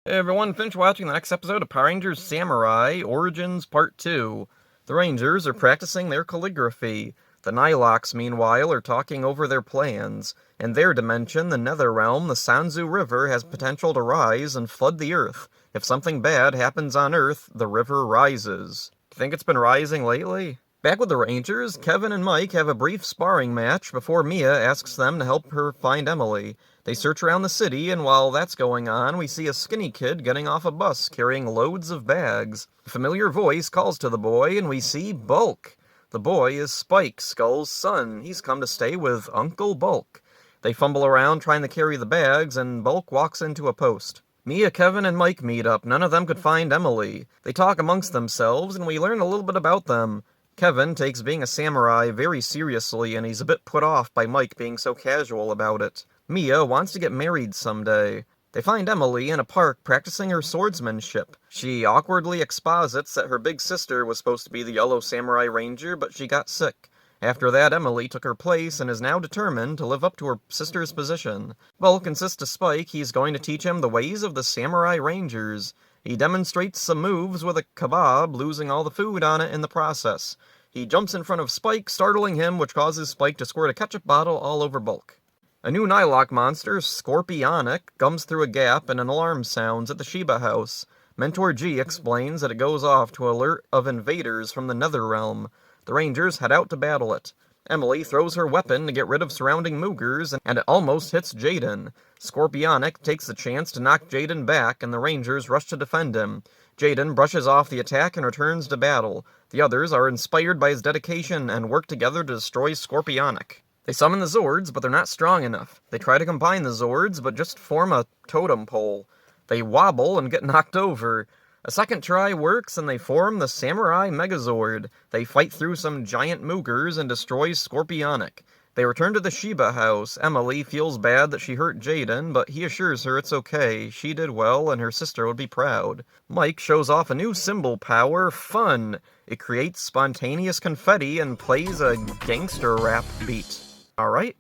Hey everyone, finish watching the next episode of Power Rangers Samurai Origins Part 2. The Rangers are practicing their calligraphy. The Nilox, meanwhile, are talking over their plans. In their dimension, the Nether Realm, the Sanzu River has potential to rise and flood the Earth. If something bad happens on Earth, the river rises. Think it's been rising lately? Back with the Rangers, Kevin and Mike have a brief sparring match before Mia asks them to help her find Emily. They search around the city, and while that's going on, we see a skinny kid getting off a bus carrying loads of bags. A familiar voice calls to the boy, and we see Bulk. The boy is Spike, Skull's son. He's come to stay with Uncle Bulk. They fumble around trying to carry the bags, and Bulk walks into a post. Mia, Kevin, and Mike meet up. None of them could find Emily. They talk amongst themselves, and we learn a little bit about them. Kevin takes being a samurai very seriously, and he's a bit put off by Mike being so casual about it. Mia wants to get married someday. They find Emily in a park practicing her swordsmanship. She awkwardly exposits that her big sister was supposed to be the Yellow Samurai Ranger, but she got sick. After that, Emily took her place and is now determined to live up to her sister's position. Bulk insists to Spike he's going to teach him the ways of the Samurai Rangers. He demonstrates some moves with a kebab, losing all the food on it in the process. He jumps in front of Spike, startling him, which causes Spike to squirt a ketchup bottle all over Bulk. A new Nylok monster, Scorpionic, comes through a gap and an alarm sounds at the Shiba house. Mentor G explains that it goes off to alert of invaders from the Nether Realm. The Rangers head out to battle it. Emily throws her weapon to get rid of surrounding Moogers, and it almost hits Jaden. Scorpionic takes the chance to knock Jaden back, and the Rangers rush to defend him. Jaden brushes off the attack and returns to battle. The others are inspired by his dedication and work together to destroy Scorpionic. They summon the Zords, but they're not strong enough. They try to combine the Zords, but just form a totem pole. They wobble and get knocked over. A second try works, and they form the Samurai Megazord. They fight through some giant Moogers and destroy Scorpionic. They return to the Shiba house. Emily feels bad that she hurt Jaden, but he assures her it's okay. She did well, and her sister would be proud. Mike shows off a new symbol power, Fun. It creates spontaneous confetti and plays a gangster rap beat. Alright.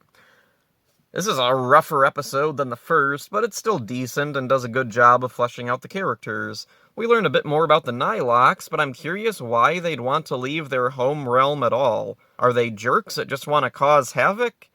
This is a rougher episode than the first, but it's still decent and does a good job of fleshing out the characters. We learn a bit more about the Nilox, but I'm curious why they'd want to leave their home realm at all. Are they jerks that just want to cause havoc?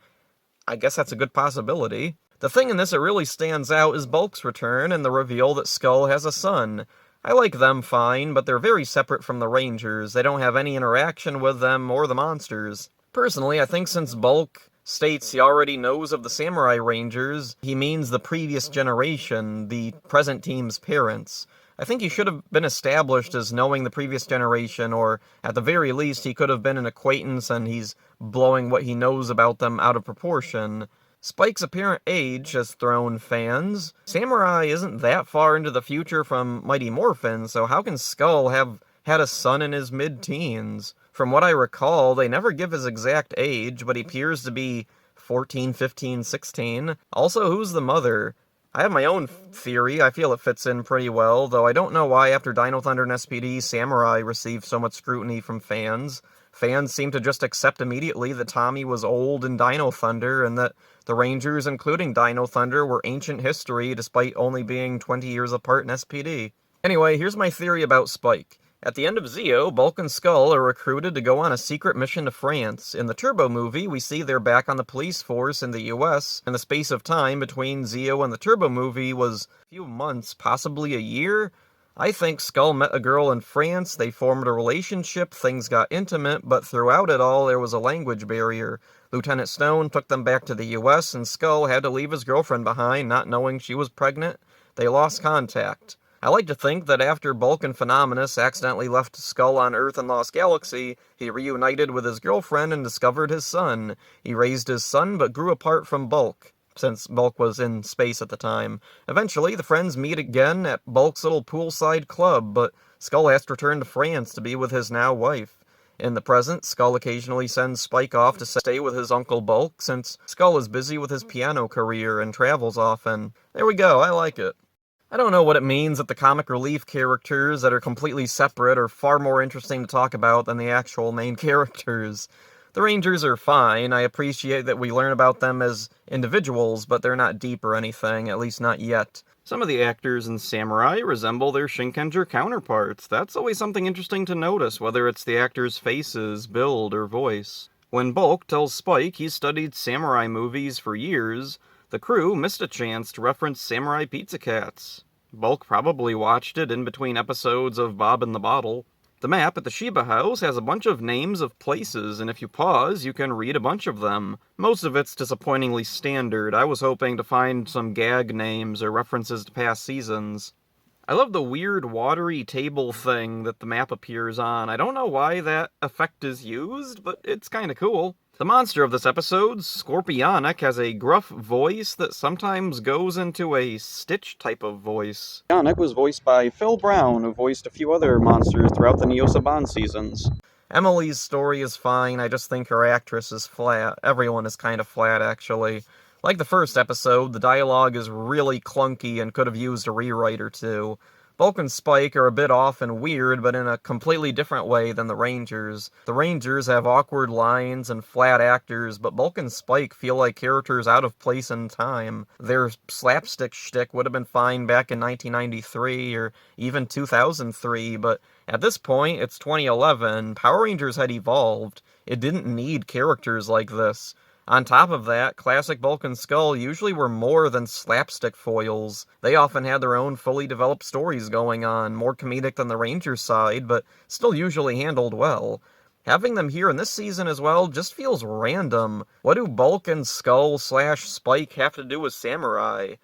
I guess that's a good possibility. The thing in this that really stands out is Bulk's return and the reveal that Skull has a son. I like them fine, but they're very separate from the Rangers. They don't have any interaction with them or the monsters. Personally, I think since Bulk states he already knows of the Samurai Rangers, he means the previous generation, the present team's parents. I think he should have been established as knowing the previous generation, or at the very least he could have been an acquaintance and he's blowing what he knows about them out of proportion. Spike's apparent age has thrown fans. Samurai isn't that far into the future from Mighty Morphin, so how can Skull have had a son in his mid-teens? From what I recall, they never give his exact age, but he appears to be 14, 15, 16. Also, who's the mother? I have my own theory. I feel it fits in pretty well, though I don't know why after Dino Thunder and SPD, Samurai received so much scrutiny from fans. Fans seem to just accept immediately that Tommy was old in Dino Thunder, and that the Rangers, including Dino Thunder, were ancient history despite only being 20 years apart in SPD. Anyway, here's my theory about Spike. At the end of Zeo, Bulk and Skull are recruited to go on a secret mission to France. In the Turbo movie, we see they're back on the police force in the US, and the space of time between Zeo and the Turbo movie was a few months, possibly a year. I think Skull met a girl in France, they formed a relationship, things got intimate, but throughout it all there was a language barrier. Lieutenant Stone took them back to the US, and Skull had to leave his girlfriend behind, not knowing she was pregnant. They lost contact. I like to think that after Bulk and Phenomenus accidentally left Skull on Earth and Lost Galaxy, he reunited with his girlfriend and discovered his son. He raised his son but grew apart from Bulk, since Bulk was in space at the time. Eventually, the friends meet again at Bulk's little poolside club, but Skull has to return to France to be with his now wife. In the present, Skull occasionally sends Spike off to stay with his Uncle Bulk, since Skull is busy with his piano career and travels often. There we go, I like it. I don't know what it means that the comic relief characters that are completely separate are far more interesting to talk about than the actual main characters. The Rangers are fine. I appreciate that we learn about them as individuals, but they're not deep or anything, at least not yet. Some of the actors in Samurai resemble their Shinkenger counterparts. That's always something interesting to notice, whether it's the actors' faces, build, or voice. When Bulk tells Spike he's studied samurai movies for years, the crew missed a chance to reference Samurai Pizza Cats. Bulk probably watched it in between episodes of Bob and the Bottle. The map at the Shiba House has a bunch of names of places, and if you pause, you can read a bunch of them. Most of it's disappointingly standard. I was hoping to find some gag names or references to past seasons. I love the weird watery table thing that the map appears on. I don't know why that effect is used, but it's kinda cool. The monster of this episode, Scorpionic, has a gruff voice that sometimes goes into a Stitch type of voice. Scorpionic was voiced by Phil Brown, who voiced a few other monsters throughout the Neo Saban seasons. Emily's story is fine, I just think her actress is flat. Everyone is kind of flat, actually. Like the first episode, the dialogue is really clunky and could have used a rewrite or two. Bulk and Spike are a bit off and weird, but in a completely different way than the Rangers. The Rangers have awkward lines and flat actors, but Bulk and Spike feel like characters out of place in time. Their slapstick shtick would have been fine back in 1993 or even 2003, but at this point, it's 2011. Power Rangers had evolved. It didn't need characters like this. On top of that, classic Bulk and Skull usually were more than slapstick foils. They often had their own fully developed stories going on, more comedic than the Rangers side, but still usually handled well. Having them here in this season as well just feels random. What do Bulk and Skull/Spike have to do with Samurai?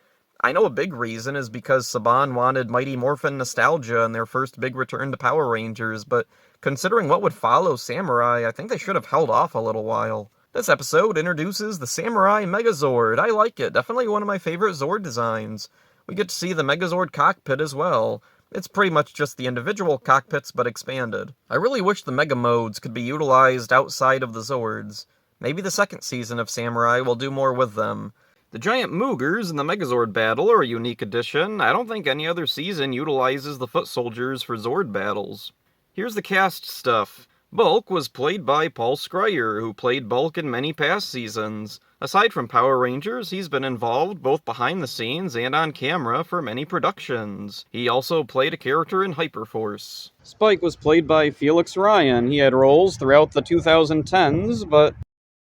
I know a big reason is because Saban wanted Mighty Morphin nostalgia in their first big return to Power Rangers, but considering what would follow Samurai, I think they should have held off a little while. This episode introduces the Samurai Megazord. I like it. Definitely one of my favorite Zord designs. We get to see the Megazord cockpit as well. It's pretty much just the individual cockpits, but expanded. I really wish the Mega Modes could be utilized outside of the Zords. Maybe the second season of Samurai will do more with them. The giant Moogers in the Megazord battle are a unique addition. I don't think any other season utilizes the foot soldiers for Zord battles. Here's the cast stuff. Bulk was played by Paul Scryer, who played Bulk in many past seasons. Aside from Power Rangers, he's been involved both behind the scenes and on camera for many productions. He also played a character in Hyperforce. Spike was played by Felix Ryan. He had roles throughout the 2010s, but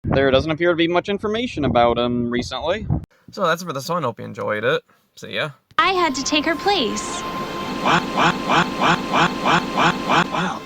there doesn't appear to be much information about him recently. So that's it for this one. Hope you enjoyed it. See ya. I had to take her place. Wow.